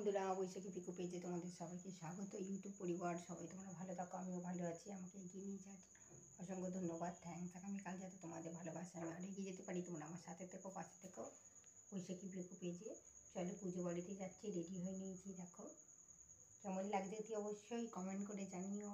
বন্ধুরা, বৈশাখী পিকু পেজে তোমাদের সবাইকে স্বাগত। ইউটিউব পরিবার সবাই তোমরা ভালো থাকো, আমিও ভালো আছি। আমাকে এগিয়ে নিয়ে যাওয়ার অসংখ্য ধন্যবাদ, থ্যাংকস। আগামীকাল যাতে তোমাদের ভালোবাসা আমি আরও এগিয়ে যেতে পারি, তোমরা আমার সাথে থেকো, পাশে থেকো। বৈশাখী পিকু পেজে চলো পুজো বাড়িতে যাচ্ছি, রেডি হয়ে নিয়েছি। দেখো কেমন লাগছে তুই অবশ্যই কমেন্ট করে জানিও।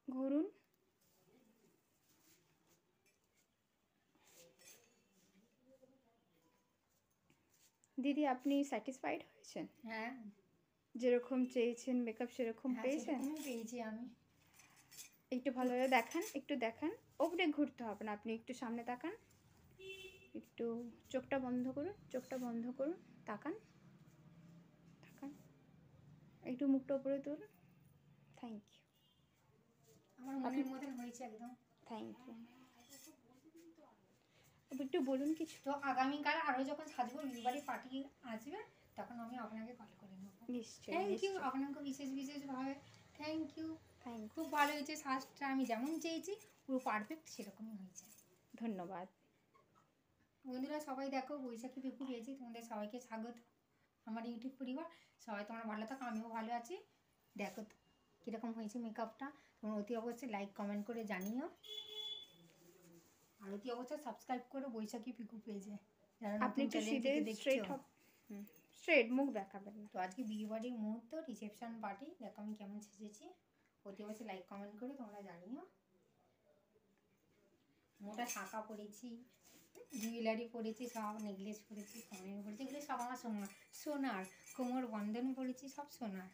ঘুরুন। দিদি আপনি স্যাটিসফাইড হয়েছেন? হ্যাঁ, যেরকম চেয়েছেন মেকআপ সেরকম পেয়েছেন? পেয়েছি আমি। একটু ভালোভাবে দেখান, একটু দেখান। ওপরে ঘুরতে হবে না, আপনি একটু সামনে তাকান, একটু চোখটা বন্ধ করুন, চোখটা বন্ধ করুন, তাকান তাকান, একটু মুখটা উপরে তুলুন। থ্যাংক ইউ, আমার মনের মতন হয়েছে একদম। Thank you. একটু বলুন কিছু। তো আগামীকাল আরও যখন সাজবো, বিয়েবাড়ি পার্টি আসবে, তখন আমি আপনাকে কল করে নেবো। নিশ্চয়ই, থ্যাংক ইউ, নিশ্চয়ই। আপনাকে বিশেষভাবে থ্যাংক ইউ। থ্যাংক খুব ভালো হয়েছে সাজটা, আমি যেমন চেয়েছি পুরো পারফেক্ট সেরকমই হয়েছে। ধন্যবাদ। বন্ধুরা সবাই দেখো বৈশাখী পিকু পেয়েছি, তোমাদের সবাইকে স্বাগত আমার ইউটিউব পরিবার। সবাই তোমরা ভালো থাকো, আমিও ভালো আছি। দেখো তো কীরকম হয়েছে মেকআপটা, তোমরা অতি অবশ্যই লাইক কমেন্ট করে জানিও, আর অতি অবশ্যই সাবস্ক্রাইব করো বৈশাখী পিকু পেয়েছে যারা আপনি নতুন একটু চ্যানেল সিধে থেকে স্ট্রেট দেখছো। স্ট্রেট মুখ দেখাবেন না। তো আজকে বিয়ে বাড়ির মুহূর্ত, রিসেপশন পার্টি, দেখো আমি কেমন সেজেছি। অতি অবশ্যই লাইক কমেন্ট করে তোমরা জানিও। মোটা শাঁখা পরেছি, জুয়েলারি পরেছি, সব নেকলেস পরেছি, কানের পরেছি, এগুলো সব আমার সোনার, কোমর বন্ধন পরেছি, সব সোনার।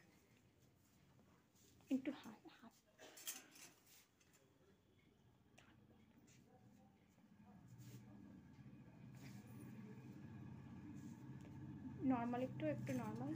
একটু হাত হাত নর্মাল, একটু একটু নর্মাল।